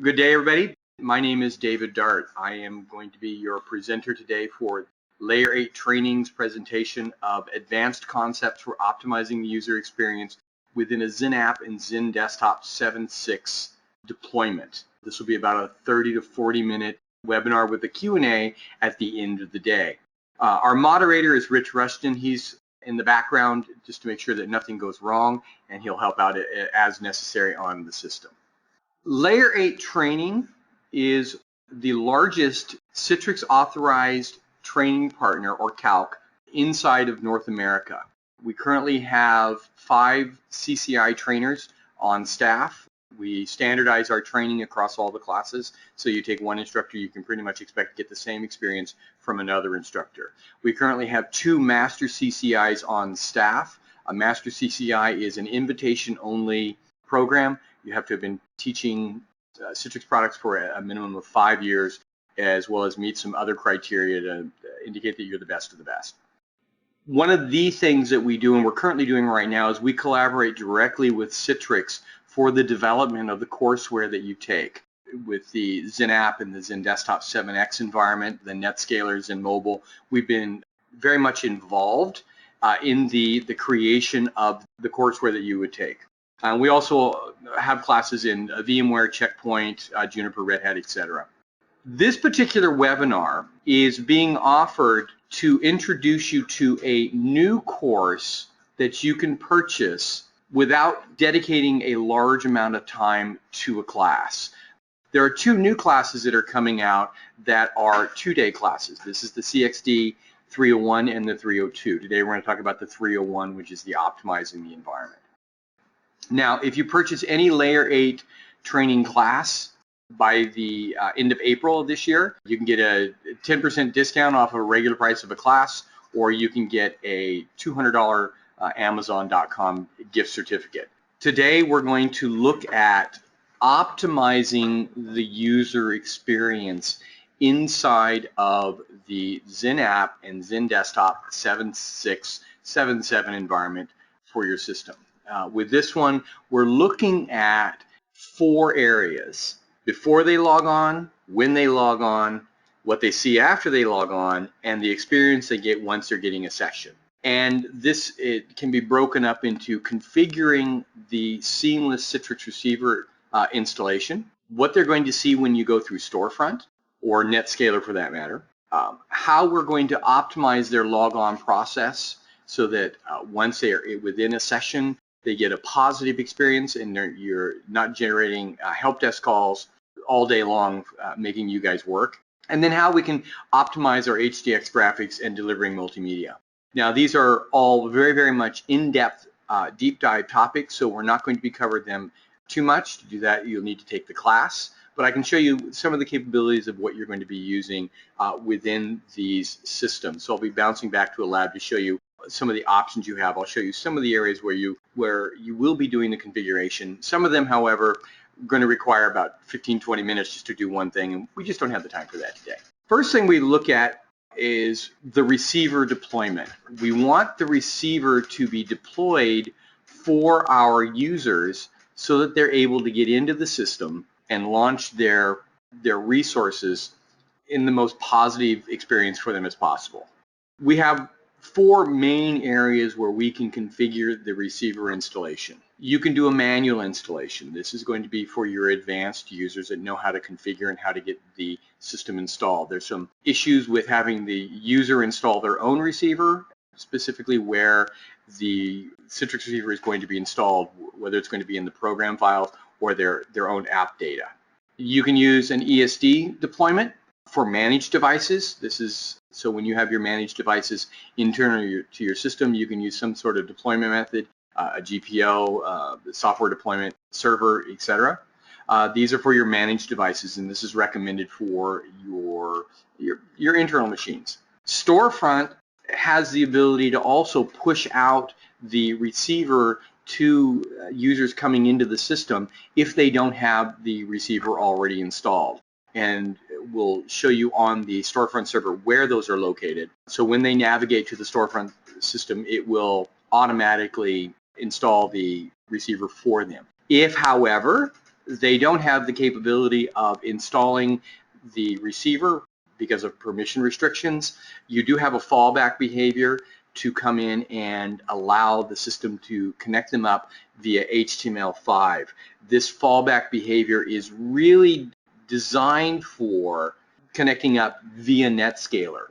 Good day, everybody. My name is David Dart. I am going to be your presenter today for Layer8 Training's presentation of advanced concepts for optimizing the user experience within a XenApp and XenDesktop 7.6 deployment. This will be about a 30 to 40 minute webinar with a Q&A at the end of the day. Our moderator is Rich Rushton. He's in the background just to make sure that nothing goes wrong, and he'll help out as necessary on the system. Layer8 Training is the largest Citrix authorized training partner, or CALC, inside of North America. We currently have 5 CCI trainers on staff. We standardize our training across all the classes, so you take one instructor, you can pretty much expect to get the same experience from another instructor. We currently have 2 master CCIs on staff. A master CCI is an invitation-only program. You have to have been teaching Citrix products for a minimum of 5 years, as well as meet some other criteria to indicate that you're the best of the best. One of the things that we do, and we're currently doing right now, is we collaborate directly with Citrix for the development of the courseware that you take. With the XenApp and the XenDesktop 7.6 environment, the NetScaler and mobile, we've been very much involved in the creation of the courseware that you would take. We also have classes in VMware, Checkpoint, Juniper, Red Hat, etc. This particular webinar is being offered to introduce you to a new course that you can purchase without dedicating a large amount of time to a class. There are 2 new classes that are coming out that are 2-day classes. This is the CXD 301 and the 302. Today we're going to talk about the 301, which is the optimizing the environment. Now, if you purchase any Layer8 training class by the end of April of this year, you can get a 10% discount off of a regular price of a class, or you can get a $200 Amazon.com gift certificate. Today, we're going to look at optimizing the user experience inside of the XenApp and XenDesktop 7.6, 7.7 environment for your system. With this one, we're looking at 4 areas: before they log on, when they log on, what they see after they log on, and the experience they get once they're getting a session. And it can be broken up into configuring the seamless Citrix Receiver installation, what they're going to see when you go through StoreFront, or NetScaler for that matter, how we're going to optimize their logon process so that once they are within a session, they get a positive experience and you're not generating help desk calls all day long, making you guys work. And then how we can optimize our HDX graphics and delivering multimedia. Now, these are all very, very much in-depth, deep dive topics, so we're not going to be covering them too much. To do that, you'll need to take the class. But I can show you some of the capabilities of what you're going to be using within these systems. So I'll be bouncing back to a lab to show you some of the options you have. I'll show you some of the areas where you will be doing the configuration. Some of them, however, are going to require about 15-20 minutes just to do one thing, and we just don't have the time for that today. First thing we look at is the receiver deployment. We want the receiver to be deployed for our users so that they're able to get into the system and launch their resources in the most positive experience for them as possible. We have 4 main areas where we can configure the receiver installation. You can do a manual installation. This is going to be for your advanced users that know how to configure and how to get the system installed. There's some issues with having the user install their own receiver, specifically where the Citrix Receiver is going to be installed, whether it's going to be in the program files or their own app data. You can use an ESD deployment for managed devices. This is so when you have your managed devices internal to your system, you can use some sort of deployment method, a GPO, software deployment server, etc. These are for your managed devices, and this is recommended for your internal machines. StoreFront has the ability to also push out the receiver to users coming into the system if they don't have the receiver already installed. And we'll show you on the StoreFront server where those are located. So when they navigate to the StoreFront system, it will automatically install the receiver for them. If, however, They don't have the capability of installing the receiver because of permission restrictions. You do have a fallback behavior to come in and allow the system to connect them up via HTML5. This fallback behavior is really designed for connecting up via NetScaler,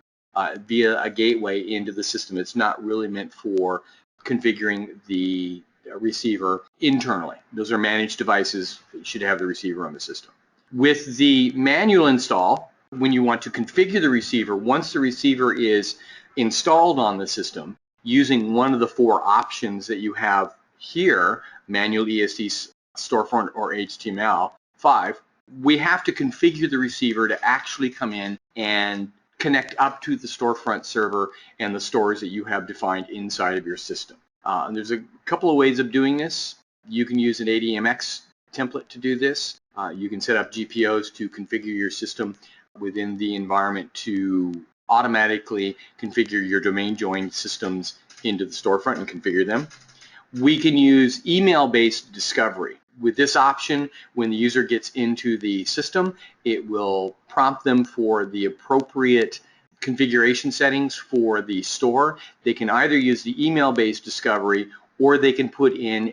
via a gateway into the system. It's not really meant for configuring the receiver internally. Those are managed devices that should have the receiver on the system. With the manual install, when you want to configure the receiver, once the receiver is installed on the system, using one of the four options that you have here, manual, ESD, StoreFront, or HTML5, we have to configure the receiver to actually come in and connect up to the StoreFront server and the stores that you have defined inside of your system. And there's a couple of ways of doing this. You can use an ADMX template to do this. You can set up GPOs to configure your system within the environment to automatically configure your domain joined systems into the StoreFront and configure them. We can use email-based discovery. With this option, when the user gets into the system, it will prompt them for the appropriate configuration settings for the store. They can either use the email-based discovery, or they can put in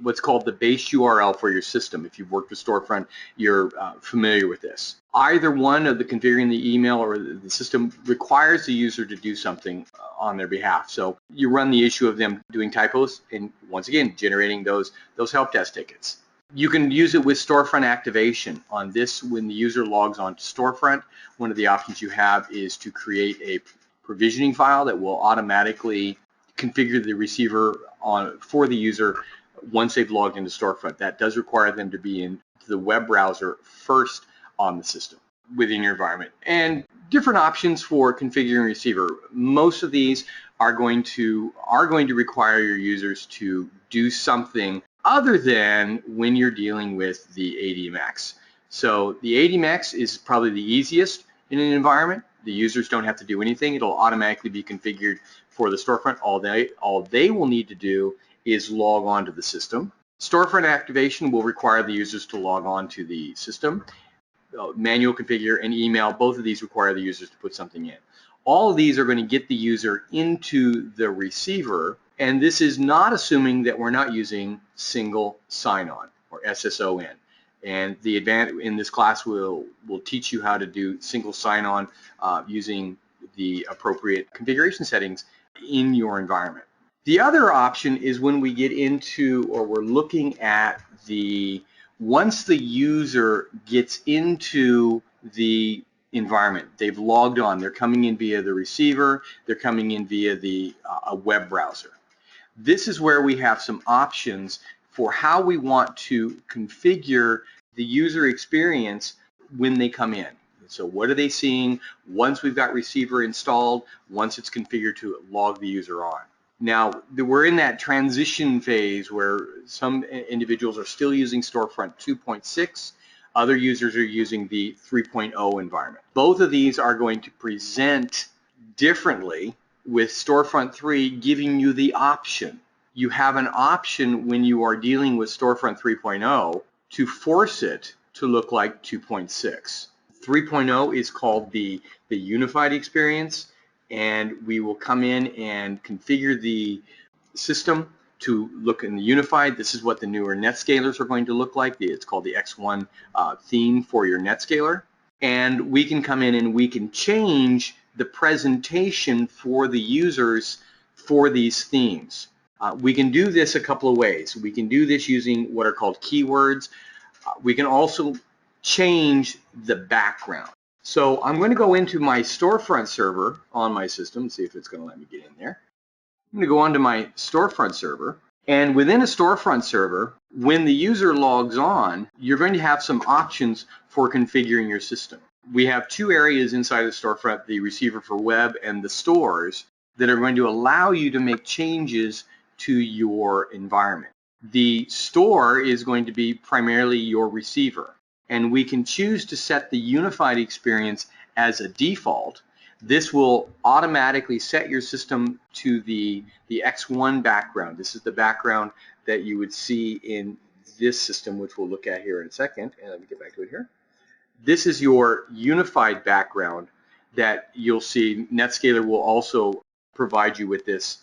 what's called the base URL for your system. If you've worked with StoreFront, you're familiar with this. Either one of the configuring the email or the system requires the user to do something on their behalf. So you run the issue of them doing typos and, once again, generating those help desk tickets. You can use it with StoreFront activation. On this, when the user logs on to StoreFront, one of the options you have is to create a provisioning file that will automatically configure the receiver for the user once they've logged into StoreFront. That does require them to be in the web browser first on the system within your environment. And different options for configuring receiver. Most of these are going to require your users to do something other than when you're dealing with the ADMX. So the ADMX is probably the easiest in an environment. The users don't have to do anything. It'll automatically be configured for the StoreFront. All they will need to do is log on to the system. StoreFront activation will require the users to log on to the system. Manual configure and email, both of these require the users to put something in. All of these are going to get the user into the receiver, and this is not assuming that we're not using single sign-on or SSON. And the advantage in this class will teach you how to do single sign-on using the appropriate configuration settings in your environment. The other option is when we get into, or we're looking at once the user gets into the environment, they've logged on, they're coming in via the receiver, they're coming in via a web browser. This is where we have some options for how we want to configure the user experience when they come in. So what are they seeing once we've got receiver installed, once it's configured to log the user on. Now, we're in that transition phase where some individuals are still using StoreFront 2.6. Other users are using the 3.0 environment. Both of these are going to present differently, with StoreFront 3 giving you the option. You have an option when you are dealing with StoreFront 3.0 to force it to look like 2.6. 3.0 is called the unified experience, and we will come in and configure the system to look in the unified. This is what the newer NetScalers are going to look like. It's called the X1 theme for your NetScaler. And we can come in and we can change the presentation for the users for these themes. We can do this a couple of ways. We can do this using what are called keywords. We can also change the background. So I'm going to go into my StoreFront server on my system, see if it's going to let me get in there. I'm going to go onto my StoreFront server, and within a StoreFront server, when the user logs on, you're going to have some options for configuring your system. We have two areas inside of StoreFront, the receiver for web and the stores, that are going to allow you to make changes to your environment. The store is going to be primarily your receiver, and we can choose to set the unified experience as a default. This will automatically set your system to the X1 background. This is the background that you would see in this system, which we'll look at here in a second. And let me get back to it here. This is your unified background that you'll see. NetScaler will also provide you with this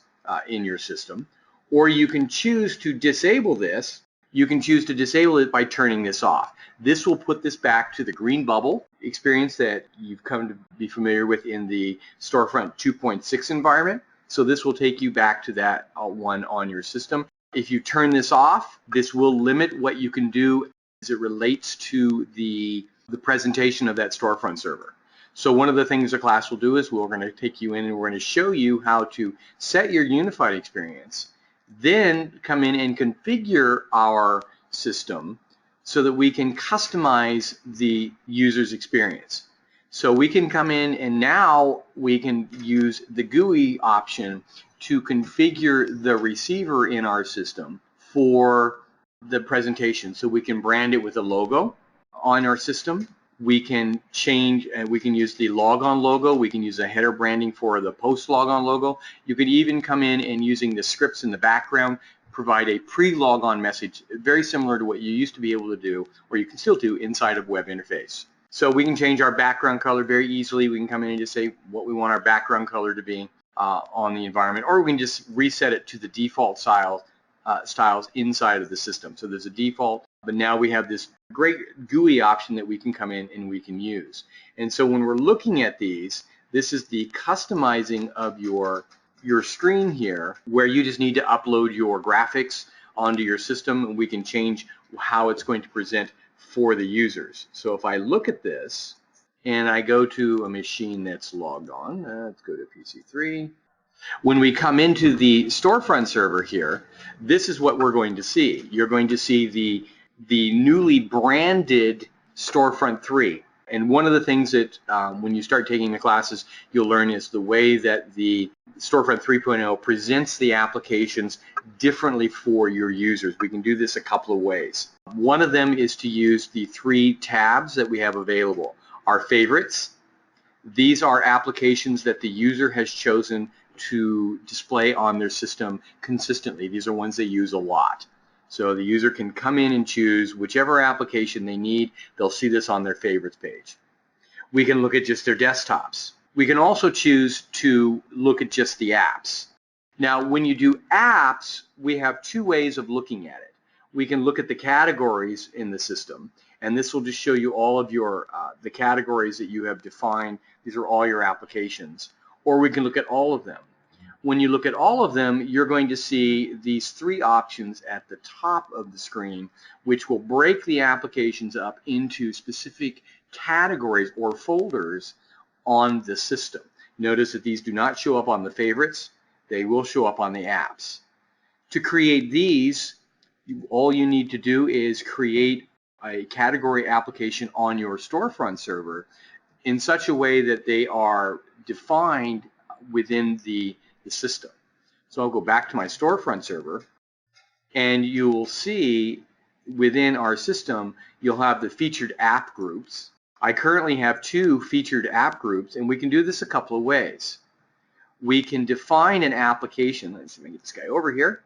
in your system. Or you can choose to disable this. You can choose to disable it by turning this off. This will put this back to the green bubble experience that you've come to be familiar with in the StoreFront 2.6 environment. So this will take you back to that one on your system. If you turn this off, this will limit what you can do as it relates to the presentation of that StoreFront server. So one of the things the class will do is we're going to take you in and we're going to show you how to set your unified experience, then come in and configure our system so that we can customize the user's experience. So we can come in and now we can use the GUI option to configure the receiver in our system for the presentation. So we can brand it with a logo on our system. We can change and we can use the logon logo. We can use a header branding for the post logon logo. You could even come in and using the scripts in the background provide a pre-logon message, very similar to what you used to be able to do, or you can still do inside of web interface. So we can change our background color very easily. We can come in and just say what we want our background color to be on the environment, or we can just reset it to the default styles inside of the system. So there's a default, but now we have this great GUI option that we can come in and we can use. And so when we're looking at these, this is the customizing of your screen here, where you just need to upload your graphics onto your system, and we can change how it's going to present for the users. So if I look at this and I go to a machine that's logged on, let's go to PC3. When we come into the StoreFront server here, this is what we're going to see. You're going to see the newly branded StoreFront 3. And one of the things that when you start taking the classes, you'll learn is the way that the StoreFront 3.0 presents the applications differently for your users. We can do this a couple of ways. One of them is to use the 3 tabs that we have available. Our favorites. These are applications that the user has chosen to display on their system consistently. These are ones they use a lot. So the user can come in and choose whichever application they need. They'll see this on their favorites page. We can look at just their desktops. We can also choose to look at just the apps. Now, when you do apps, we have 2 ways of looking at it. We can look at the categories in the system, and this will just show you all of your the categories that you have defined. These are all your applications. Or we can look at all of them. When you look at all of them, you're going to see these 3 options at the top of the screen, which will break the applications up into specific categories or folders on the system. Notice that these do not show up on the favorites. They will show up on the apps. To create these, all you need to do is create a category application on your StoreFront server in such a way that they are defined within the system. So I'll go back to my StoreFront server, and you will see within our system you'll have the featured app groups. I currently have 2 featured app groups, and we can do this a couple of ways. We can define an application. Let's get this guy over here.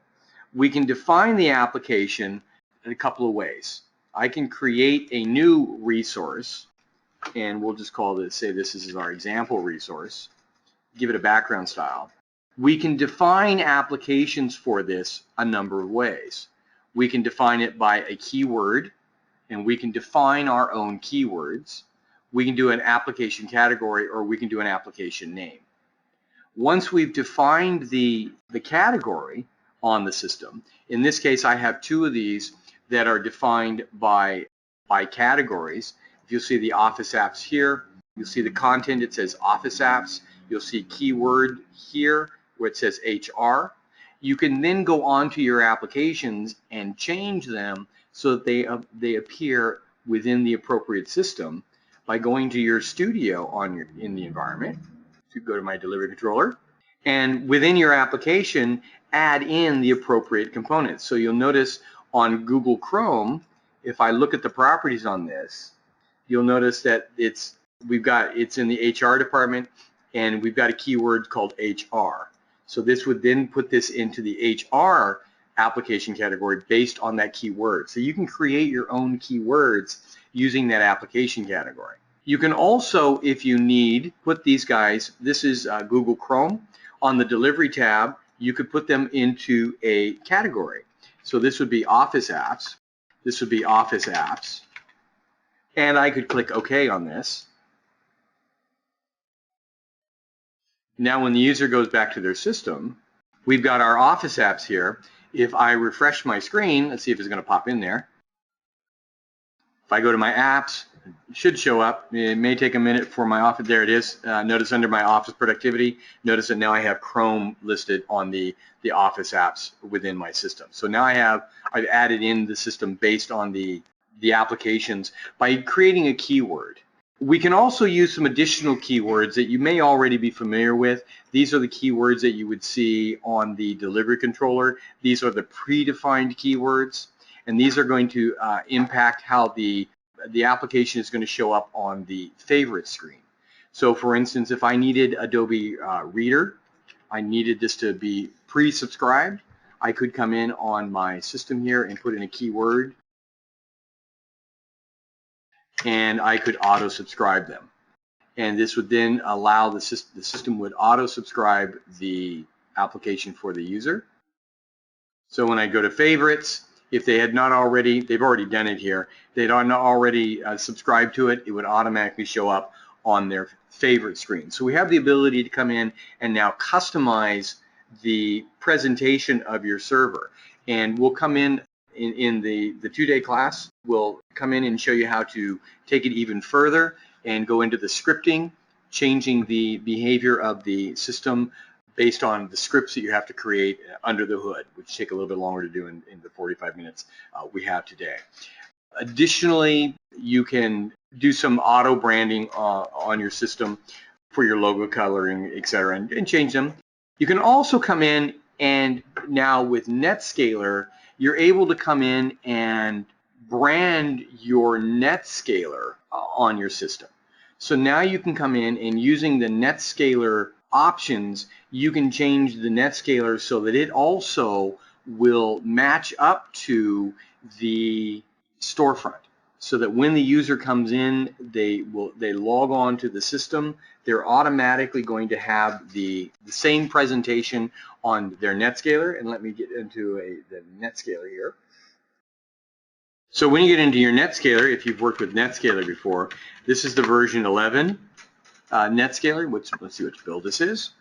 We can define the application in a couple of ways. I can create a new resource, and we'll just call this, say this is our example resource. Give it a background style. We can define applications for this a number of ways. We can define it by a keyword, and we can define our own keywords. We can do an application category, or we can do an application name. Once we've defined the category on the system, in this case I have 2 of these that are defined by categories. If you'll see the Office apps here, you'll see the content, it says Office apps. You'll see keyword here where it says HR. You can then go on to your applications and change them so that they appear within the appropriate system by going to your studio in the environment. So go to my delivery controller, and within your application add in the appropriate components. So you'll notice on Google Chrome, if I look at the properties on this, you'll notice that it's in the HR department, and we've got a keyword called HR. So this would then put this into the HR application category based on that keyword. So you can create your own keywords using that application category. You can also, if you need, put these guys, this is Google Chrome. On the delivery tab, you could put them into a category. So this would be Office Apps. This would be Office Apps. And I could click OK on this. Now when the user goes back to their system, we've got our Office apps here. If I refresh my screen, let's see if it's going to pop in there. If I go to my apps, it should show up. It may take a minute for my Office. There it is. Notice under my Office productivity, notice that now I have Chrome listed on the Office apps within my system. So now I've added in the system based on the applications by creating a keyword. We can also use some additional keywords that you may already be familiar with. These are the keywords that you would see on the delivery controller. These are the predefined keywords, and these are going to impact how the application is going to show up on the favorite screen. So for instance, if I needed Adobe Reader, I needed this to be pre-subscribed, I could come in on my system here and put in a keyword, and I could auto-subscribe them. And this would then allow the system would auto-subscribe the application for the user. So when I go to favorites, if they had not already, they've already done it here, they'd not already subscribed to it, it would automatically show up on their favorite screen. So we have the ability to come in and now customize the presentation of your server. And we'll come in the 2-day class, we'll come in and show you how to take it even further and go into the scripting, changing the behavior of the system based on the scripts that you have to create under the hood, which take a little bit longer to do in the 45 minutes we have today. Additionally, you can do some auto branding on your system for your logo coloring, etc., and change them. You can also come in and now with NetScaler, you're able to come in and brand your NetScaler on your system. So now you can come in and using the NetScaler options, you can change the NetScaler so that it also will match up to the StoreFront. So that when the user comes in, they log on to the system, they're automatically going to have the same presentation on their NetScaler. And let me get into the NetScaler here. So when you get into your NetScaler, if you've worked with NetScaler before, this is the version 11 NetScaler. Let's see which build this is.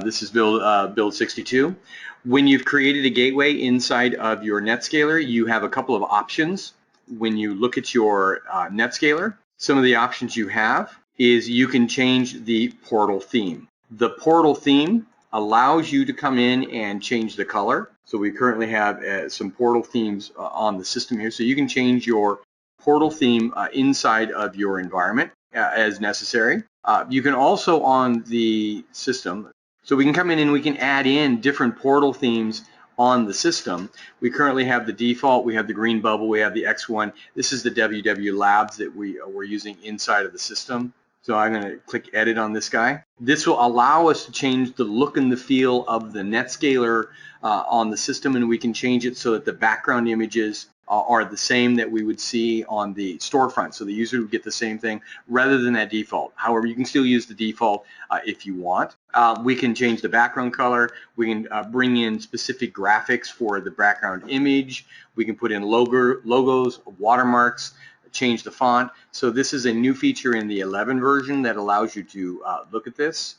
This is build 62. When you've created a gateway inside of your NetScaler, you have a couple of options. When you look at your NetScaler, some of the options you have is you can change the portal theme. The portal theme allows you to come in and change the color. So we currently have some portal themes on the system here. So you can change your portal theme inside of your environment as necessary. You can also on the system, so we can come in and we can add in different portal themes on the system. We currently have the default, we have the green bubble, we have the X1. This is the WW Labs that we're using inside of the system. So I'm going to click edit on this guy. This will allow us to change the look and the feel of the NetScaler on the system, and we can change it so that the background images are the same that we would see on the StoreFront. So the user would get the same thing rather than that default. However, you can still use the default if you want. We can change the background color. We can bring in specific graphics for the background image. We can put in logos, watermarks, change the font. So this is a new feature in the 11 version that allows you to look at this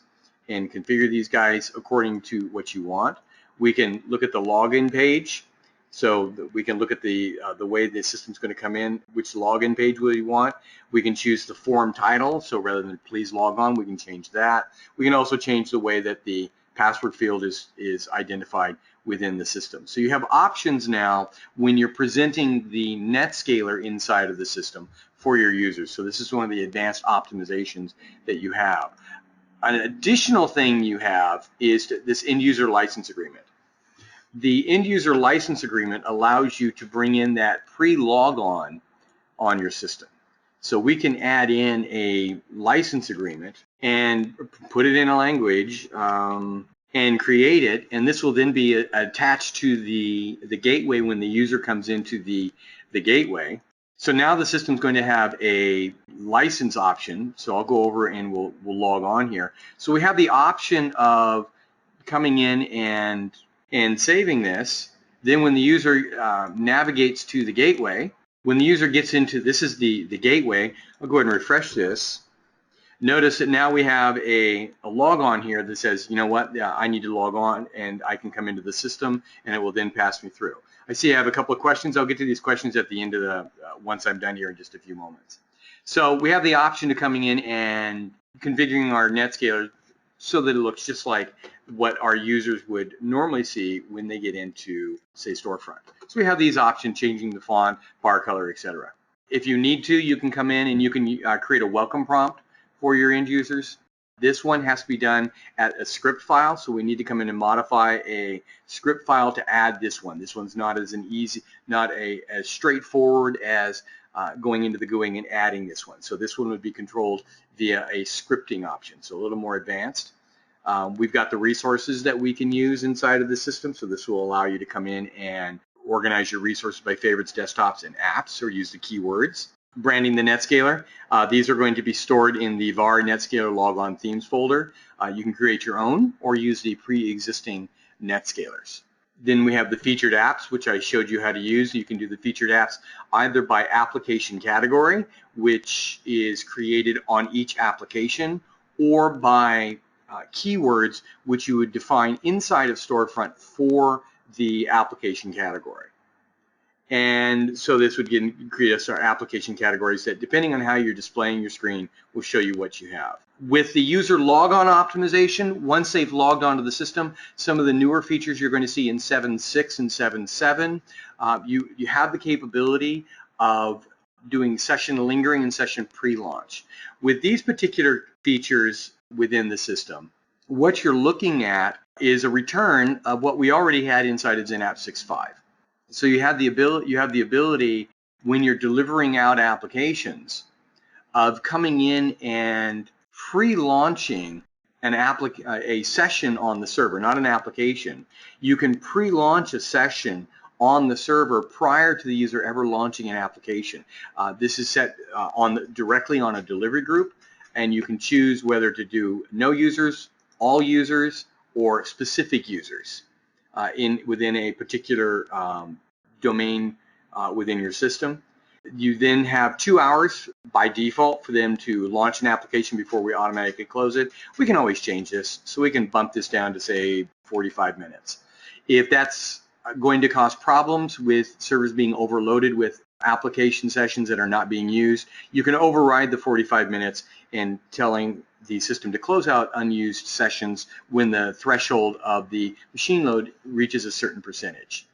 and configure these guys according to what you want. We can look at the login page. So we can look at the way the system's going to come in, which login page we want. We can choose the form title. So rather than please log on, we can change that. We can also change the way that the password field is identified within the system. So you have options now when you're presenting the NetScaler inside of the system for your users. So this is one of the advanced optimizations that you have. An additional thing you have is this end user license agreement. The end user license agreement allows you to bring in that pre-logon on your system. So we can add in a license agreement and put it in a language. and create it, and this will then be attached to the gateway when the user comes into the gateway. So now the system's going to have a license option. So I'll go over and we'll log on here. So we have the option of coming in and saving this. Then when the user navigates to the gateway, when the user gets into, this is the gateway, I'll go ahead and refresh this. Notice that now we have a log on here that says, you know what, I need to log on and I can come into the system and it will then pass me through. I see I have a couple of questions. I'll get to these questions at the end of the, once I'm done here in just a few moments. So we have the option to coming in and configuring our NetScaler so that it looks just like what our users would normally see when they get into, say, StoreFront. So we have these options, changing the font, bar color, etc. If you need to, you can come in and you can create a welcome prompt for your end users. This one has to be done at a script file, so we need to come in and modify a script file to add this one. This one's not as as straightforward as going into the GUI and adding this one. So this one would be controlled via a scripting option, so a little more advanced. We've got the resources that we can use inside of the system, so this will allow you to come in and organize your resources by favorites, desktops, and apps, or use the keywords. Branding the NetScaler. These are going to be stored in the var NetScaler logon themes folder. You can create your own or use the pre-existing NetScalers. Then we have the featured apps, which I showed you how to use. You can do the featured apps either by application category, which is created on each application, or by keywords, which you would define inside of StoreFront for the application category. And so this would create us our application categories that, depending on how you're displaying your screen, will show you what you have. With the user logon optimization, once they've logged onto the system, some of the newer features you're going to see in 7.6 and 7.7, you have the capability of doing session lingering and session pre-launch. With these particular features within the system, what you're looking at is a return of what we already had inside of XenApp 6.5. So you have the ability when you're delivering out applications of coming in and pre-launching a session on the server, not an application. You can pre-launch a session on the server prior to the user ever launching an application. This is set directly on a delivery group, and you can choose whether to do no users, all users, or specific users within a particular domain within your system. You then have 2 hours by default for them to launch an application before we automatically close it. We can always change this, so we can bump this down to, say, 45 minutes. If that's going to cause problems with servers being overloaded with application sessions that are not being used, you can override the 45 minutes and telling the system to close out unused sessions when the threshold of the machine load reaches a certain percentage.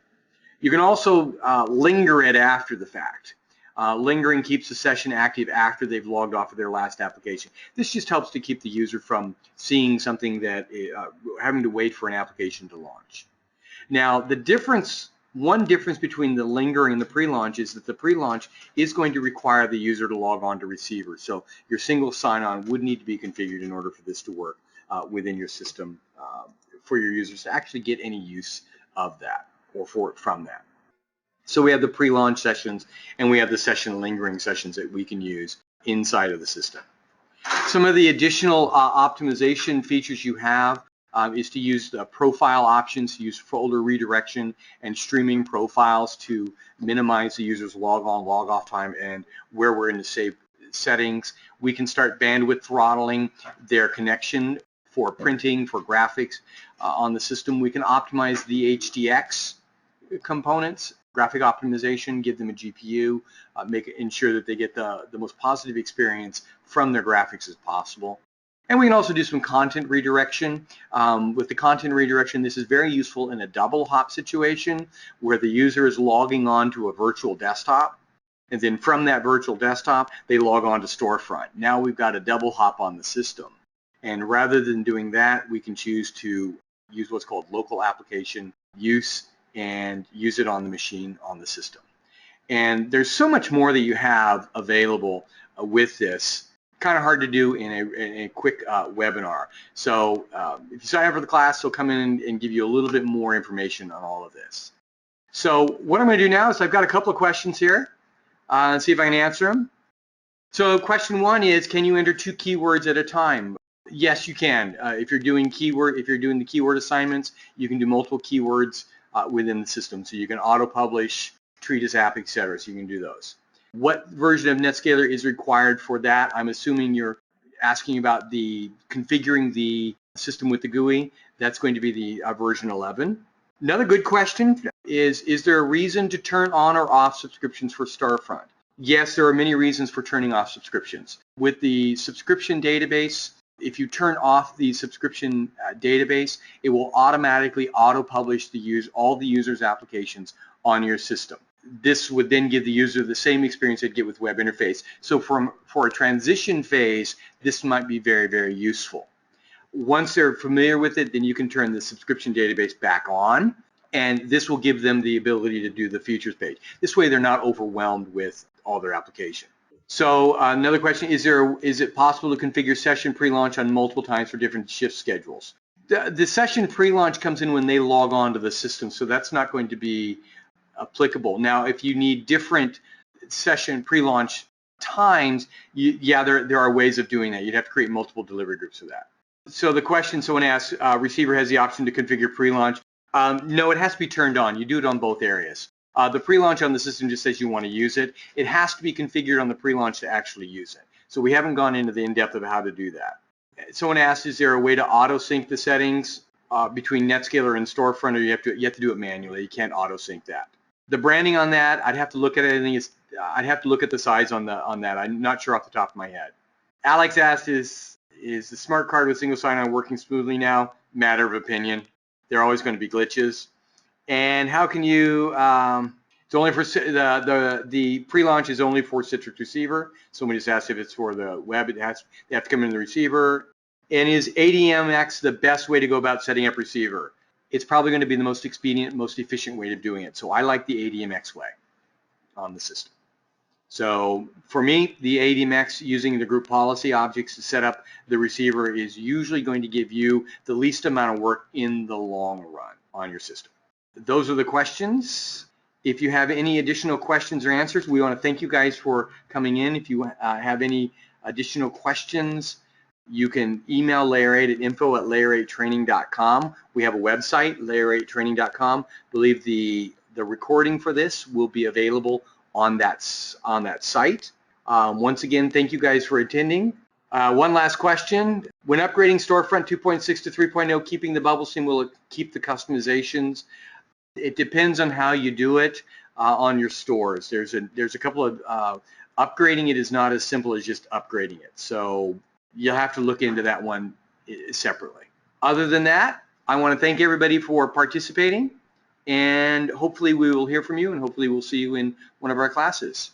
You can also linger it after the fact. Lingering keeps the session active after they've logged off of their last application. This just helps to keep the user from seeing something that having to wait for an application to launch. Now, one difference between the lingering and the pre-launch is that the pre-launch is going to require the user to log on to Receiver. So your single sign-on would need to be configured in order for this to work within your system for your users to actually get any use of that or from that. So we have the pre-launch sessions and we have the session lingering sessions that we can use inside of the system. Some of the additional optimization features you have is to use the profile options, to use folder redirection and streaming profiles to minimize the user's log on, log off time, and where we're in the save settings. We can start bandwidth throttling their connection for printing, for graphics on the system. We can optimize the HDX components, graphic optimization, give them a GPU, ensure that they get the most positive experience from their graphics as possible. And we can also do some content redirection. With the content redirection, this is very useful in a double hop situation where the user is logging on to a virtual desktop, and then from that virtual desktop, they log on to StoreFront. Now we've got a double hop on the system. And rather than doing that, we can choose to use what's called local application use and use it on the machine on the system. And there's so much more that you have available with this. kind of hard to do in a quick webinar. So if you sign up for the class, they'll come in and give you a little bit more information on all of this. So what I'm going to do now is I've got a couple of questions here and see if I can answer them. So question one is, can you enter 2 keywords at a time? Yes, you can. If you're doing the keyword assignments, you can do multiple keywords within the system. So you can auto-publish, treat as app, etc. So you can do those. What version of NetScaler is required for that? I'm assuming you're asking about configuring the system with the GUI. That's going to be the version 11. Another good question is there a reason to turn on or off subscriptions for StoreFront? Yes, there are many reasons for turning off subscriptions. With the subscription database, if you turn off the subscription database, it will automatically auto-publish all the user's applications on your system. This would then give the user the same experience they'd get with web interface. So for a transition phase, this might be very, very useful. Once they're familiar with it, then you can turn the subscription database back on, and this will give them the ability to do the features page. This way they're not overwhelmed with all their application. So another question, is it possible to configure session pre-launch on multiple times for different shift schedules? The session pre-launch comes in when they log on to the system, so that's not going to be applicable. Now, if you need different session pre-launch times, yeah, there are ways of doing that. You'd have to create multiple delivery groups for that. So the question someone asked, Receiver has the option to configure pre-launch. No, it has to be turned on. You do it on both areas. The pre-launch on the system just says you want to use it. It has to be configured on the pre-launch to actually use it. So we haven't gone into the in-depth of how to do that. Someone asked, is there a way to auto-sync the settings between NetScaler and StoreFront, or you have to do it manually? You can't auto-sync that. The branding on that, I'd have to look at it. I think I'd have to look at the size on that. I'm not sure off the top of my head. Alex asked, is the smart card with single sign-on working smoothly now? Matter of opinion. There are always going to be glitches. And how can you? It's only for the pre-launch is only for Citrix Receiver. Somebody just asked if it's for the web. They have to come in the receiver. And is ADMX the best way to go about setting up receiver? It's probably going to be the most expedient, most efficient way of doing it. So I like the ADMX way on the system. So for me, the ADMX using the group policy objects to set up the receiver is usually going to give you the least amount of work in the long run on your system. Those are the questions. If you have any additional questions or answers, we want to thank you guys for coming in. If you have any additional questions, you can email Layer8 at info@layer8training.com. We have a website, layer8training.com. I believe the recording for this will be available on that site. Once again, thank you guys for attending. One last question. When upgrading StoreFront 2.6 to 3.0, keeping the bubble scene, will it keep the customizations? It depends on how you do it on your stores. There's a couple of upgrading it is not as simple as just upgrading it. So you'll have to look into that one separately. Other than that, I want to thank everybody for participating, and hopefully we will hear from you, and hopefully we'll see you in one of our classes.